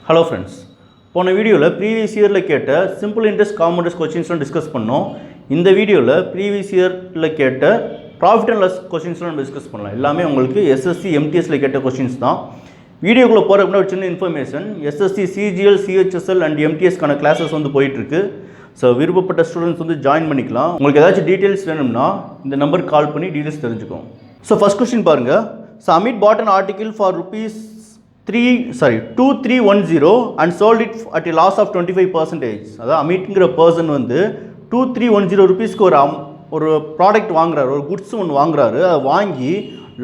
Hello friends, போன வீடியோவில் previous இயரில் கேட்ட சிம்பிள் இன்ட்ரெஸ்ட் காம்பவுண்ட் இன்ட்ரெஸ்ட் கொஸ்டின்ஸ்லாம் டிஸ்கஸ் பண்ணோம். இந்த வீடியோவில் ப்ரீவியஸ் இயரில் கேட்ட ப்ராஃபிட் அண்ட் லாஸ் கொஸ்டின்ஸ்லாம் டிஸ்கஸ் பண்ணலாம். எல்லாமே உங்களுக்கு எஸ்எஸ்சி எம்டிஎஸ்ல கேட்ட கொஸ்டின்ஸ் தான். வீடியோக்குள்ளே போகிறதுக்கு முன்னாடி ஒரு சின்ன information, SSC CGL CHSL and எம்டிஎஸ்க்கான கிளாஸஸ் வந்து போயிட்டுருக்கு. ஸோ விருப்பப்பட்ட ஸ்டூடெண்ட்ஸ் வந்து ஜாயின் பண்ணிக்கலாம். உங்களுக்கு ஏதாச்சும் டீட்டெயில்ஸ் வேணும்னா இந்த நம்பருக்கு கால் பண்ணி டீட்டெயில்ஸ் தெரிஞ்சுக்கோங்க. ஸோ ஃபஸ்ட் கொஸ்டின் பாருங்கள். So Amit bought an article for rupees 2310 and sold it at a loss of 25%. அதாவது அமிட்ங்கிற பர்சன் வந்து 2310 ருபீஸ்க்கு ஒரு ப்ராடக்ட் வாங்குறாரு, ஒரு குட்ஸ் ஒன்று வாங்குறாரு. அதை வாங்கி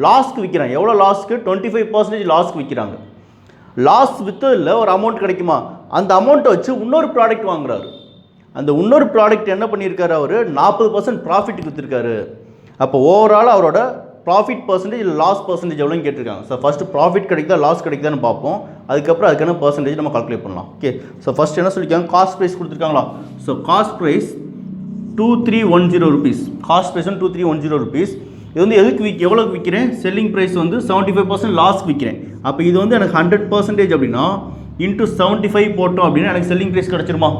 லாஸ்க்கு விற்கிறாங்க. எவ்வளோ லாஸ்க்கு? 25% லாஸ்க்கு விற்கிறாங்க. லாஸ் விற்றதில் ஒரு அமௌண்ட் கிடைக்குமா? அந்த அமௌண்ட்டை வச்சு இன்னொரு ப்ராடக்ட் வாங்குறாரு. அந்த இன்னொரு ப்ராடக்ட் என்ன பண்ணியிருக்காரு? அவர் 40% ப்ராஃபிட்டுக்கு விற்றுருக்காரு. அப்போ ஓவரால் அவரோட ப்ராஃபிட் பர்சன்டேஜ் இல்லை லாஸ் பர்சன்டேஜ் எவ்வளோன்னு கேட்டிருக்காங்க. ஸோ ஃபஸ்ட்டு ப்ராஃபிட் கிடைக்குதா லாஸ் கிடைக்குதான்னு பார்ப்போம். அதுக்கப்புறம் அதுக்கான பர்சன்டேஜ் நம்ம கால்குலேட் பண்ணலாம். ஓகே, ஸோ ஃபஸ்ட் என்ன சொல்லியிருக்காங்க? காஸ்ட் ப்ரைஸ் கொடுத்துருக்காங்களா? So cost price 2310 rupees. Cost price வந்து 2310 ருபீஸ். இது வந்து எவ்வளோக்கு விற்கிறேன்? செல்லிங் ப்ரைஸ் வந்து 75% லாஸ் விற்கிறேன். அப்போ இது வந்து எனக்கு 100% அப்படின்னா இன்ட்டு 75 போட்டோம் அப்படின்னா எனக்கு செல்லிங் ப்ரைஸ் கிடச்சிருமா?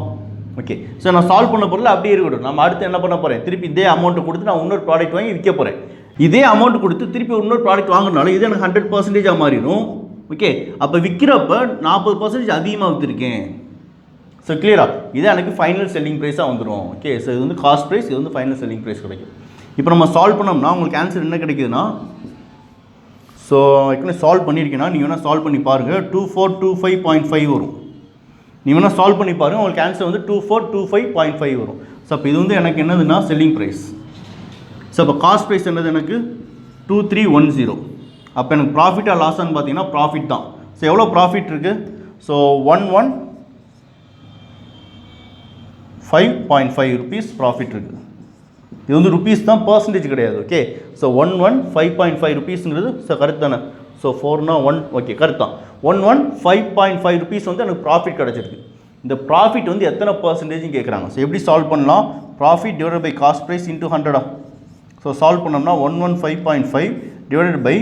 ஓகே, ஸோ நான் சால்வ் பண்ண பொருள் அப்படியே இருக்கட்டும். நம்ம அடுத்து என்ன பண்ண போகிறேன்? திருப்பி இதே அமௌண்ட்டை கொடுத்து நான் இன்னொரு ப்ராடக்ட் வாங்கி விற்க போகிறேன். இதே அமௌண்ட் கொடுத்து திருப்பி இன்னொரு ப்ராடக்ட் வாங்கினாலும் இது எனக்கு 100%ஆக மாறிடும். ஓகே, அப்போ விற்கிறப்ப 40% அதிகமாக விற்றுருக்கேன். ஸோ கிளியரா? இதே எனக்கு ஃபைனல் செல்லிங் ப்ரைஸாக வந்துடும். ஓகே, ஸோ இது வந்து காஸ்ட் ப்ரைஸ், இது வந்து ஃபைனல் செல்லிங் ப்ரைஸ் கிடைக்கும். இப்போ நம்ம சால்வ் பண்ணோம்னா உங்களுக்கு ஆன்சர் என்ன கிடைக்குதுன்னா, ஸோ ஏற்கனவே சால்வ் பண்ணியிருக்கேன்னா நீங்கள் வேணால் சால்வ் பண்ணி பாருங்கள். 2425.5 வரும். நீங்கள் வேணால் சால்வ் பண்ணி பாருங்கள், உங்களுக்கு ஆன்சர் வந்து 2425.5 வரும். ஸோ அப்போ இது வந்து எனக்கு என்னதுன்னா செல்லிங் ப்ரைஸ். ஸோ அப்போ காஸ்ட் ப்ரைஸ் என்னது? எனக்கு 2310. அப்போ எனக்கு ப்ராஃபிட்டாக லாஸான்னு பார்த்தீங்கன்னா ப்ராஃபிட் தான். ஸோ எவ்வளோ ப்ராஃபிட் இருக்குது? ஸோ 115.5 ருபீஸ் ப்ராஃபிட் இருக்குது. இது வந்து ருபீஸ் தான், பர்சன்டேஜ் கிடையாது. ஓகே, ஸோ 115.5 ருபீஸுங்கிறது ஸோ கரெக்ட் தானே? ஸோ 4னா 1, ஓகே கரெக்ட் தான். 115.5 ருபீஸ் வந்து எனக்கு ப்ராஃபிட் கிடச்சிருக்கு. இந்த ப்ராஃபிட் வந்து எத்தனை பர்சன்டேஜ்னு கேட்குறாங்க. ஸோ எப்படி சால்வ் பண்ணலாம்? Profit divided by cost price into 100. So solve பண்ணோம்னா 115.5 டிவைடட் பை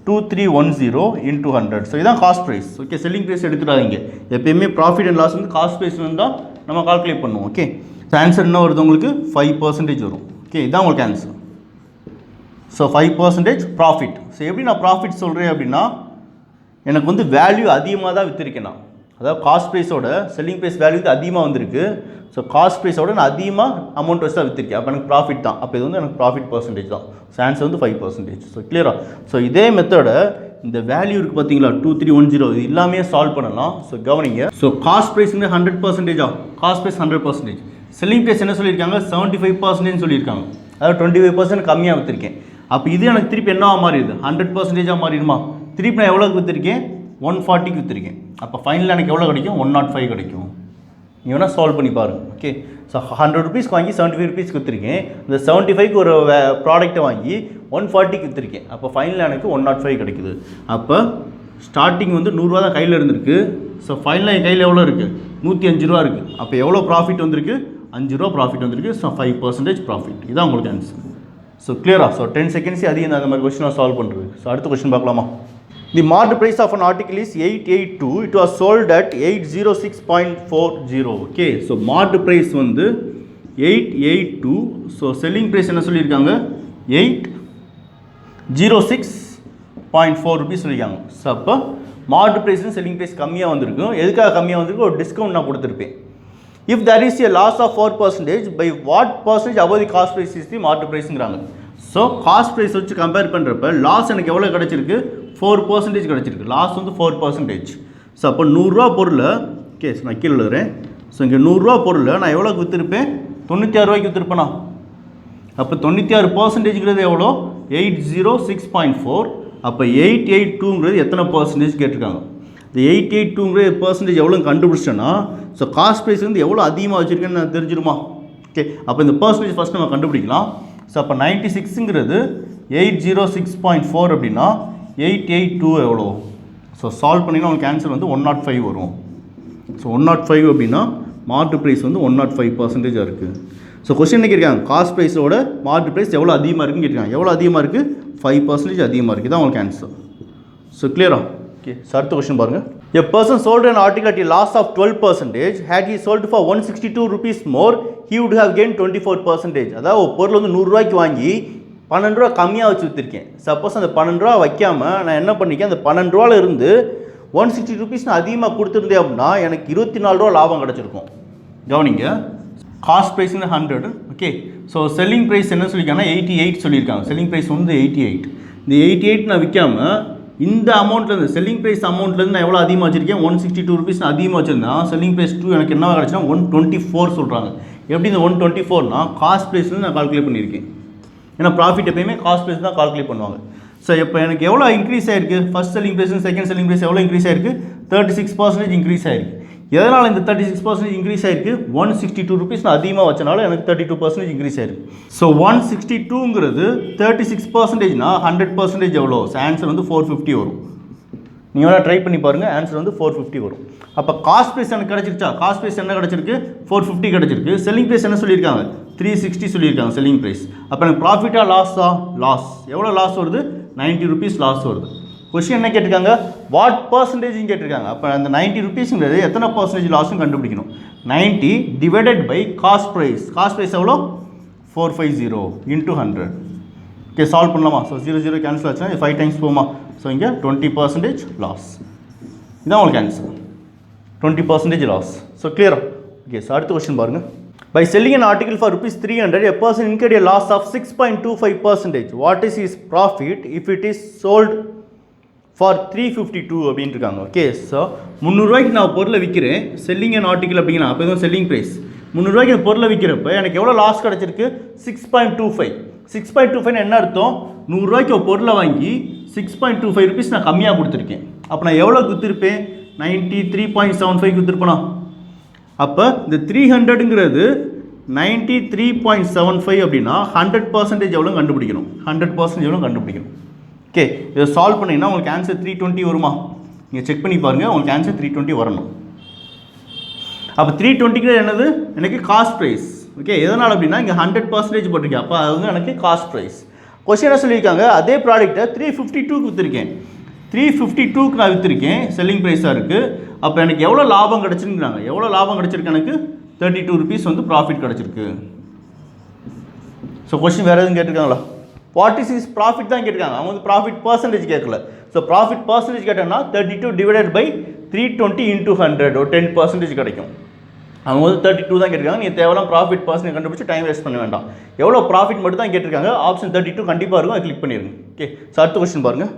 2310 இன்ட்டு 100. ஸோ இதுதான் cost price. Okay, selling price எடுத்துடாதீங்க. எப்பயுமே ப்ராஃபிட் அண்ட் லாஸ் வந்து காஸ்ட் ப்ரைஸ் தான் நம்ம கால்குலேட் பண்ணுவோம். ஓகே, ஸோ ஆன்சர் என்ன வருது? உங்களுக்கு 5% வரும். ஓகே, இதுதான் உங்களுக்கு ஆன்சர். So 5% profit. ஸோ எப்படி நான் ப்ராஃபிட் சொல்கிறேன் அப்படின்னா, எனக்கு வந்து வேல்யூ அதிகமாக தான் விற்றுருக்கேன் நான். அதாவது காஸ்ட் ப்ரைஸோட செல்லிங் ப்ரைஸ் வேல்யூ வந்து அதிகமாக வந்திருக்கு. ஸோ காஸ்ட் ப்ரைஸோட நான் அதிகமாக அமௌண்ட் வச்சு தான் விற்றுருக்கேன். அப்போ எனக்கு ப்ராஃபிட் தான். அப்போ இது வந்து எனக்கு ப்ராஃபிட் பர்சன்டேஜ் தான். ஸோ ஆன்சர் வந்து 5%. ஸோ கிளியரா? ஸோ இதே மெத்தடை இந்த வேல்யூ இருக்குது பார்த்தீங்களா 2310, இது எல்லாமே சால்வ் பண்ணலாம். ஸோ கவனிங்க. ஸோ காஸ்ட் ப்ரைஸ் வந்து 100%. Cost price 100%. செல்லிங் ப்ரைஸ் என்ன சொல்லியிருக்காங்க? 75% சொல்லியிருக்காங்க. அதாவது 25% கம்மியாக விற்றுருக்கேன். அப்போ இது எனக்கு திருப்பி என்னவா மாறிடுது? 100%ஆக மாறிடுமா? திருப்பி நான் எவ்வளோக்கு விற்றுருக்கேன்? 140க்கு விற்றுருக்கேன். அப்போ ஃபைனலாக எனக்கு எவ்வளோ கிடைக்கும்? 105 கிடைக்கும். நீங்கள் வேணால் சால்வ் பண்ணி பாருங்கள். ஓகே, ஸோ 100 ருபீஸ்க்கு வாங்கி 75 ருபீஸ்க்கு விற்றுருக்கேன். இந்த 75க்கு ஒரு ப்ராடக்ட்டை வாங்கி 140க்கு விற்றுருக்கேன். அப்போ ஃபைனலாக எனக்கு 105 கிடைக்குது. அப்போ ஸ்டார்டிங் வந்து 100 ரூபா தான் கையில் இருந்திருக்கு. ஸோ ஃபைனலாக என் கையில் எவ்வளோ இருக்குது? 105 ரூபா இருக்குது. அப்போ எவ்வளோ ப்ராஃபிட் வந்திருக்கு? 5 ரூபா ப்ராஃபிட் வந்திருக்கு. So 5% profit. இதுதான் உங்களுக்கு ஆன்சர். ஸோ கிளியரா? ஸோ 10 செகண்ட்ஸ் அதிகம் அந்த மாதிரி கொஸ்டின் சால்வ் பண்ணுறது. ஸோ அடுத்த கொஸ்டின் பார்க்கலாமா? The market price of an article is 882. It was sold at 806.40. Okay, so market price வந்து 882. So selling price என்ன சொல்லியிருக்காங்க? 806.4 rupees சொல்லியிருக்காங்க. ஸோ அப்போ market price செல்லிங் ப்ரைஸ் கம்மியாக வந்திருக்கும். எதுக்காக கம்மியாக வந்திருக்கு? ஒரு டிஸ்கவுண்ட் நான் கொடுத்துருப்பேன். If there is a loss of 4%, by what percentage above the cost price is the market priceங்கிறாங்க. ஸோ காஸ்ட் ப்ரைஸ் வச்சு கம்பேர் பண்ணுறப்ப லாஸ் எனக்கு எவ்வளோ கிடச்சிருக்கு? 4% கிடச்சிருக்கு. லாஸ் வந்து 4%. ஸோ அப்போ 100 ரூபா பொருள், ஓகே நான் கீழே எழுதுறேன். ஸோ இங்கே 100 ரூபா பொருள் நான் எவ்வளோக்கு விற்றுருப்பேன்? 96 ரூபாய்க்கு விற்றுருப்பேனா? அப்போ 96%ங்கிறது எவ்வளோ? 806.4. அப்போ 882ங்கிறது எத்தனை பர்சன்டேஜ் கேட்டிருக்காங்க. இந்த 882ங்கிற பர்சன்டேஜ் எவ்வளோ கண்டுபிடிச்சேன்னா, ஸோ காஸ்ட் ப்ரைஸ் வந்து எவ்வளோ அதிகமாக வச்சுருக்கேன்னு நான் தெரிஞ்சிருமா? ஓகே, அப்போ இந்த பர்சன்டேஜ் ஃபஸ்ட் நம்ம கண்டுபிடிக்கலாம். ஸோ அப்போ 96ங்கிறது 806.4 அப்படின்னா 882 எவ்வளோ? ஸோ சால்வ் பண்ணிங்கன்னா உங்களுக்கு ஆன்சர் வந்து 105 வரும். ஸோ 105 அப்படின்னா மார்க்கெட் ப்ரைஸ் வந்து 105% இருக்குது. ஸோ கொஸ்டின் கேட்குறாங்க காஸ்ட் ப்ரைஸோட மார்க்கெட் ப்ரைஸ் எவ்வளோ அதிகமாக இருக்குன்னு கேட்குறாங்க. எவ்வளோ அதிகமாக இருக்குது? 5% அதிகமாக இருக்குது. தான் உங்களுக்கு ஆன்சர். ஸோ கிளியரா? ஓகே, அடுத்த கொஸ்டின் பாருங்கள். A person sold an article at a loss of 12%. Had he sold for 162 rupees more, he would have gained 24%. அதாவது ஒரு பொருள் வந்து 100 ரூபாய்க்கு வாங்கி 12 ரூபா கம்மியாக வச்சு விற்றுருக்கேன். சப்போஸ் அந்த 12 ரூபா வைக்காமல் நான் என்ன பண்ணிக்கேன், அந்த 12 ரூபாவில் இருந்து 160 rupees நான் அதிகமாக கொடுத்துருந்தேன் அப்படின்னா எனக்கு 24 ரூபா லாபம் கிடச்சிருக்கும். கவனிங்க, காஸ்ட் ப்ரைஸ்னு 100. ஓகே, ஸோ செல்லிங் ப்ரைஸ் என்ன சொல்லியிருக்காங்கன்னா 88 சொல்லியிருக்காங்க. செல்லிங் ப்ரைஸ் வந்து 88. இந்த 88 நான் விற்காமல் இந்த அமௌண்ட்லேருந்து செல்லிங் ப்ரைஸ் அமௌண்ட்லேருந்து நான் எவ்வளோ அதிகமாக வச்சுருக்கேன், 162 rupees நான் அதிகமாக வச்சுருந்தேன். செல்லிங் ப்ரைஸ் 2 எனக்கு என்ன கிடச்சுன்னா 124 சொல்கிறாங்க. எப்படி இந்த 124னா காஸ்ட் ப்ரைஸ்லேருந்து நான் கால்குலேட் பண்ணியிருக்கேன். ஏன்னா ப்ராஃபிட் எப்பயுமே காஸ்ட் ப்ரைஸ் தான் கால்குலேட் பண்ணுவாங்க. ஸோ இப்போ எனக்கு எவ்வளோ இன்க்ரீஸ் ஆகிருக்கு, first selling price second selling price எவ்வளோ இன்க்ரீஸ் ஆகிருக்கு, 36% இன்க்ரீஸ் ஆகிருக்கு. எதனால் இந்த 36% இன்க்ரீஸ் ஆகிருக்கு, 162 rupees நான் அதிகமாக வச்சனால எனக்கு 32% இன்க்ரீஸ் ஆகிருக்கு. ஸோ 162ங்கிறது 36%னா 100% எவ்வளோ, ஆன்சர் வந்து 450 வரும். நீங்கள் வேணால் ட்ரை பண்ணி பாருங்கள், ஆன்சர் வந்து 450 வரும். அப்போ காஸ்ட் ப்ரைஸ் எனக்கு கிடச்சிருச்சா, காஸ்ட் ப்ரைஸ் என்ன கிடச்சிருக்கு, 450 கிடச்சிருக்கு. செல்லிங் ப்ரைஸ் என்ன சொல்லியிருக்காங்க, 360 சொல்லியிருக்காங்க செல்லிங் ப்ரைஸ். அப்போ எனக்கு ப்ராஃபிட்டாக லாஸா, லாஸ். எவ்வளோ லாஸ் வருது, 90 rupees லாஸ் வருது. கொஸ்டின் என்ன கேட்டிருக்காங்க, வாட் பர்சன்டேஜ்னு கேட்டிருக்காங்க. அப்போ அந்த 90 rupeesங்கிறது எத்தனை பர்சன்டேஜ் லாஸும் கண்டுபிடிக்கணும். 90 divided by cost price. Cost price எவ்வளோ, 450 இன்ட்டு 100. ஓகே, சால்வ் பண்ணலாமா. ஸோ 0 கேன்சல் ஆச்சுன்னா 5 times போமா. ஸோ இங்கே 20% லாஸ். இதுதான் உங்களுக்கு ஆன்சர், 20% லாஸ். ஸோ கிளியரா. ஓகே, ஸோ அடுத்த கொஸ்டின் பாருங்கள். By selling an article for rupees 300, a person incurred a loss of 6.25%. What is his profit if it is sold for 352 அப்படின்னு இருக்காங்க. ஓகே, ஸோ 300 ரூபாய்க்கு நான் பொருளை விற்கிறேன், செல்லிங் அண்ட் ஆர்டிக்கல் அப்படிங்கன்னா அப்போ இதுவும் செல்லிங் ப்ரைஸ். 300 ரூபாய்க்கு அந்த பொருளை விற்கிறப்ப எனக்கு எவ்வளோ லாஸ் கிடச்சிருக்கு, 6.25. 6.25 என்ன அர்த்தம், 100 ரூபாய்க்கு ஒரு பொருளை வாங்கி 6.25 rupees நான் கம்மியாக கொடுத்துருக்கேன். அப்போ நான் எவ்வளோ விற்றுருப்பேன், 93.75 விற்றுருப்பேனா. அப்போ இந்த 300ங்கிறது 93.75 அப்படின்னா 100% எவ்வளோ கண்டுபிடிக்கணும், 100% எவ்வளோ கண்டுபிடிக்கணும். ஓகே, இதை சால்வ் பண்ணிங்கன்னா உங்களுக்கு ஆன்சர் 320 வருமா. நீங்கள் செக் பண்ணி பாருங்கள், உங்களுக்கு ஆன்சர் 320 வரணும். அப்போ 320ங்கிறது என்னது, எனக்கு காஸ்ட் ப்ரைஸ். ஓகே, எதனால் அப்படின்னா இங்கே 100% போட்டிருக்கேன். அப்போ அது வந்து எனக்கு காஸ்ட் ப்ரைஸ். கொஸ்டின் என்ன சொல்லியிருக்காங்க, அதே ப்ராடக்ட்டை 352க்கு விற்றுருக்கேன். 352க்கு நான் விற்றுருக்கேன், செல்லிங் ப்ரைஸாக இருக்குது. அப்போ எனக்கு எவ்வளோ லாபம் கிடச்சிருக்குறாங்க, எவ்வளோ லாபம் கிடச்சிருக்கு, எனக்கு 32 rupees வந்து ப்ராஃபிட் கிடச்சிருக்கு. ஸோ கொஸ்டின் வேறு எதுவும் கேட்டிருக்காங்களா, வாட் இஸ் இஸ் ப்ராஃபிட் தான் கேட்டிருக்காங்க. அவங்க வந்து ப்ராஃபிட் பர்சன்டேஜ் கேட்கல. ஸோ ப்ராஃபிட் பர்சன்டேஜ் கேட்டோன்னா 32 டிவைடட் பை 320 இன்ட்டு 100 ஒரு 10% கிடைக்கும். அவங்க வந்து 32 தான் கேட்டிருக்காங்க. நீங்கள் தேவையான ப்ராஃபிட் பர்சன்டேஜ் கண்டுபிடிச்சி டைம் வேஸ்ட் பண்ண வேண்டாம். எவ்வளோ ப்ராஃபிட் மட்டும் தான் கேட்டிருக்காங்க. ஆப்ஷன் 32 கண்டிப்பாக இருக்கும், அதை கிளிக் பண்ணிடுங்க. ஓகே, ஸோ அடுத்த கொஸ்டின் பாருங்கள்.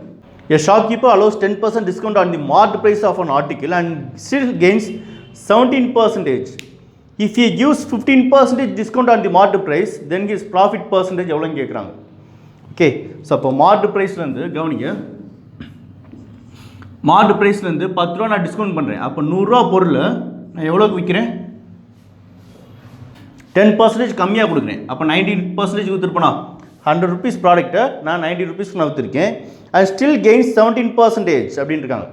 A shopkeeper allows 10% discount on the marked price of an article and still gains 17%. If he gives 15% discount on the marked price, then his profit percentage எவ்வளோன்னு கேட்குறாங்க. Okay, so அப்போ மார்டு ப்ரைஸ்லேருந்து கவனிங்க, மார்டு ப்ரைஸ்லேருந்து 10 ரூபா நான் discount பண்ணுறேன். அப்போ 100 ரூபா பொருளை நான் எவ்வளோக்கு விற்கிறேன், 10% கம்மியாக கொடுக்குறேன். அப்போ 90% விற்றுருப்பேனா. 100 rupees ப்ராடக்ட்டை நான் 90 rupeesக்கு நான் விற்றுருக்கேன். அண்ட் ஸ்டில் கெயின்ஸ் 17% அப்படின்னு இருக்காங்க.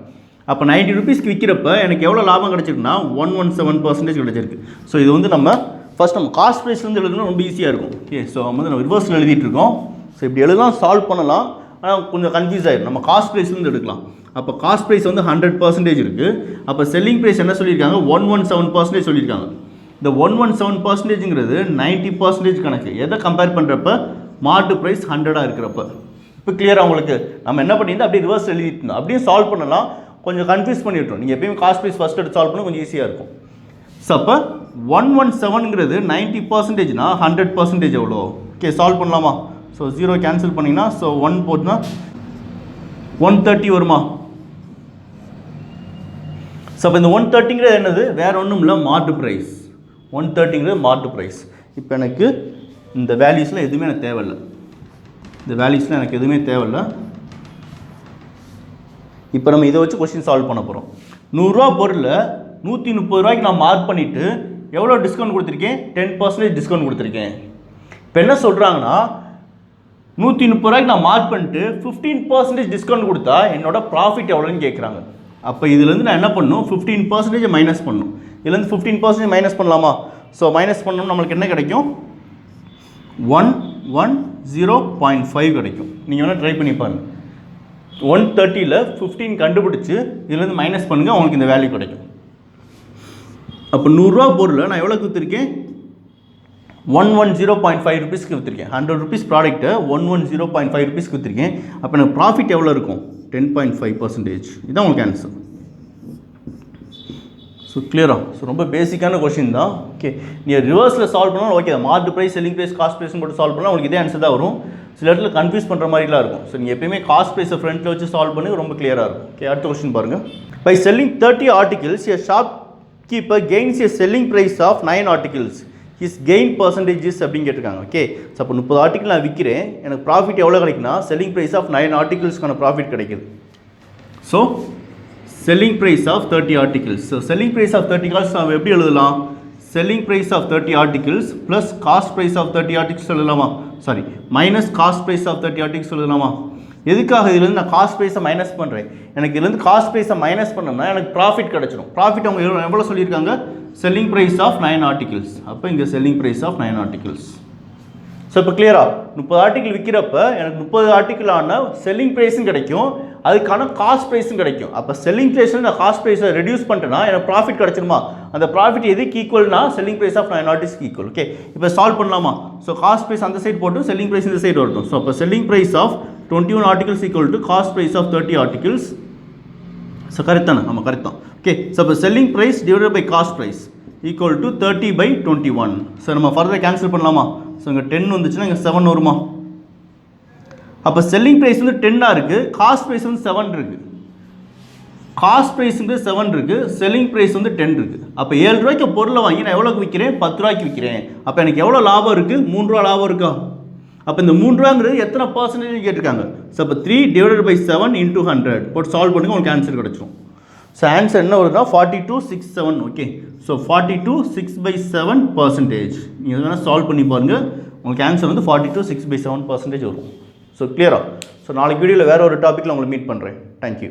அப்போ 90 rupeesக்கு விற்கிறப்ப எனக்கு எவ்வளோ லாபம் கிடச்சிருக்குன்னா 117% கிடச்சிருக்கு. ஸோ இது வந்து நம்ம ஃபஸ்ட் நம்ம காஸ்ட் ப்ரைஸ்லேருந்து எழுதுனா ரொம்ப ஈஸியாக இருக்கும். ஓகே, ஸோ வந்து நம்ம ரிவர்ஸில் எழுதிட்டு இருக்கோம். ஸோ இப்படி எழுதலாம், சால்வ் பண்ணலாம், ஆனால் கொஞ்சம் கன்ஃபியூஸ் ஆகிடும். நம்ம காஸ்ட் ப்ரைஸ்லேருந்து எடுக்கலாம். அப்போ காஸ்ட் ப்ரைஸ் வந்து 100% இருக்குது. அப்போ செல்லிங் ப்ரைஸ் என்ன சொல்லியிருக்காங்க, 117% சொல்லியிருக்காங்க. இந்த 117%ங்கிறது 90% கணக்கு. எதை கம்பேர் பண்ணுறப்ப, மார்டு ப்ரைஸ் 100 இருக்கிறப்ப. இப்போ கிளியராக உங்களுக்கு நம்ம என்ன பண்ணியிருந்தோம், அப்படியே ரிவர்ஸ் எழுதிட்டு இருந்தோம். அப்படியே சால்வ் பண்ணலாம், கொஞ்சம் கன்ஃபியூஸ் பண்ணிவிட்டோம். நீங்கள் எப்பயுமே காஸ்ட் ப்ரைஸ் ஃபஸ்ட் எடுத்து சால்வ் பண்ண கொஞ்சம் ஈஸியாக இருக்கும். ஸோ அப்போ 117ங்கிறது 90%னா 100% எவ்வளோ. ஓகே, சால்வ் பண்ணலாமா. ஸோ 0 கேன்சல் பண்ணிங்கன்னா ஸோ 1 போட்டுனா 130 வருமா. ஸோ அப்போ இந்த 130ங்கிறது என்னது, வேறு ஒன்றும் இல்லை, மார்டு ப்ரைஸ். 130ங்கிறது மார்டு ப்ரைஸ். இப்போ எனக்கு இந்த வேல்யூஸில் எதுவுமே எனக்கு தேவையில்லை. இந்த வேல்யூஸில் எனக்கு எதுவுமே தேவையில்லை. இப்போ நம்ம இதை வச்சு கொஸ்டின் சால்வ் பண்ண போகிறோம். 100 ரூபா பொருளை 130 ரூபாய்க்கு நான் மார்க் பண்ணிவிட்டு எவ்வளோ டிஸ்கவுண்ட் கொடுத்துருக்கேன், 10% டிஸ்கவுண்ட் கொடுத்துருக்கேன். இப்போ என்ன சொல்கிறாங்கன்னா 130 ரூபாய்க்கு நான் மார்க் பண்ணிட்டு 15% டிஸ்கவுண்ட் கொடுத்தா என்னோட ப்ராஃபிட் எவ்வளோன்னு கேட்குறாங்க. அப்போ இதுலேருந்து நான் என்ன பண்ணணும், 15% மைனஸ் பண்ணணும். இதுலேருந்து 15% மைனஸ் பண்ணலாமா. ஸோ மைனஸ் பண்ணணும், நம்மளுக்கு என்ன கிடைக்கும், 110.5 கிடைக்கும். நீங்கள் வேணால் ட்ரை பண்ணி பாருங்கள். 130ல் 15 கண்டுபிடிச்சி இதுலேருந்து மைனஸ் பண்ணுங்கள், உங்களுக்கு இந்த வேல்யூ கிடைக்கும். அப்போ 100 ரூபா பொருளை நான் எவ்வளோக்கு விற்றுருக்கேன்? 110.5 ருபீஸ்க்கு விற்றுருக்கேன். 100 ருபீஸ் ப்ராடக்ட்டை 110.5 ருபீஸ்க்கு விற்றுருக்கேன். அப்போ எனக்கு ப்ராஃபிட் எவ்வளோ இருக்கும்? 10.5%. இதுதான் உங்களுக்கு ஆன்சர். ஸோ கிளியரா? ஸோ ரொம்ப பேசிக்கான கொஷின் தான். ஓகே, நீங்கள் ரிவர்ஸில் சால்வ் பண்ணாலும் okay, mark price, selling price, cost ப்ரைஸ்னு போட்டு சால்வ் பண்ணால் உங்களுக்கு இதே ஆன்சர் தான் வரும். சில இடத்துல கன்ஃபியூஸ் பண்ணுற மாதிரிலாம் இருக்கும். ஸோ நீங்கள் எப்பயுமே காஸ்ட் ப்ரைஸை ஃப்ரண்ட்டில் வச்சு சால்வ் பண்ணி ரொம்ப கிளியராக இருக்கும். ஓகே, அடுத்த கொஸ்டின் பாருங்கள். By selling 30 articles, a shopkeeper gains a selling price of 9 articles. His gain percentages அப்படின்னு கேட்டிருக்காங்க. ஓகே, ஸோ அப்போ 30 ஆர்டிக்கல் நான் விற்கிறேன், எனக்கு ப்ராஃபிட் எவ்வளோ கிடைக்குன்னா செல்லிங் ப்ரைஸ் ஆஃப் 9 ஆர்டிகல்ஸ்க்கான ப்ராஃபிட் கிடைக்குது. So selling price of 30 articles. So selling price of 30 articles நாம் எப்படி எழுதலாம்? selling price of 30 articles plus cost price of 30 articles எழுதலாமா? Sorry, minus cost price of 30 articles எழுதலாமா? எதுக்காக இதுலேருந்து நான் காஸ்ட் ப்ரைஸை மைனஸ் பண்ணுறேன்? எனக்கு இதுலேருந்து காஸ்ட் ப்ரைஸை மைனஸ் பண்ணோம்னா எனக்கு ப்ராஃபிட் கிடச்சிடும். ப்ராஃபிட் அவங்க எவ்வளோ சொல்லியிருக்காங்க? Selling price of 9 articles. அப்போ இங்கே selling price of 9 articles. So இப்போ கிளியரா? 30 ஆர்டிக்கல் விற்கிறப்ப எனக்கு 30 ஆர்டிக்கலான செல்லிங் ப்ரைஸும் கிடைக்கும், அதுக்கான காஸ்ட் ப்ரைஸும் கிடைக்கும். அப்போ செல்லிங் ப்ரைஸில் நான் காஸ்ட் ப்ரைஸை ரெடியூஸ் பண்ணிட்டேன்னா எனக்கு ப்ராஃபிட் கிடச்சிருமா? அந்த ப்ராஃபிட் எதுக்கு ஈக்குவல்னா செல்லிங் ப்ரைஸ் ஆஃப் 9 ஆர்டிகல்ஸ்க்கு ஈக்குவல். ஓகே, இப்போ சால்வ் பண்ணலாமா? ஸோ காஸ்ட் ப்ரைஸ் அந்த சைடு போட்டு செல்லிங் ப்ரைஸ் இந்த சைடு வரட்டும். ஸோ அப்போ selling price of 21 articles equal to cost price of 30 articles. So correct தானே? நம்ம கரெக்ட் தான். ஓகே, ஸோ அப்போ selling price divided by cost price equal to 30/21. So நம்ம ஃபர்தர் கேன்சல் பண்ணலாமா? ஸோ இங்கே 10 வந்துச்சுன்னா இங்கே 7 வருமா? அப்போ செல்லிங் ப்ரைஸ் வந்து 10 இருக்குது, காஸ்ட் ப்ரைஸ் வந்து 7 இருக்குது. காஸ்ட் ப்ரைஸுங்கிறது 7 இருக்குது, செல்லிங் ப்ரைஸ் வந்து 10 இருக்குது. அப்போ 7 ரூபாய்க்கு பொருளை வாங்கி நான் எவ்வளோக்கு விற்கிறேன்? 10 ரூபாய்க்கு விற்கிறேன். அப்போ எனக்கு எவ்வளோ லாபம் இருக்குது? 3 ரூபா லாபம் இருக்கா? அப்போ இந்த 3 ரூபாங்கிறது எத்தனை பர்சன்டேஜ் கேட்டிருக்காங்க? ஸோ அப்போ 3 divided by 7 into 100 போட்டு சால்வ் பண்ணுங்க, உங்களுக்கு ஆன்சர் கிடச்சிடும். ஸோ ஆன்சர் என்ன வருதுன்னா 42.67. Okay, so 42.6/7%. நீங்கள் வேணால் சால்வ் பண்ணி பாருங்கள், உங்களுக்கு ஆன்சர் வந்து 42.6/7% வரும். ஸோ கிளியரா? ஸோ நாளைக்கு வீடியோவில் வேறு ஒரு டாப்பிக்கில் உங்களை மீட் பண்ணுறேன். தேங்க்யூ.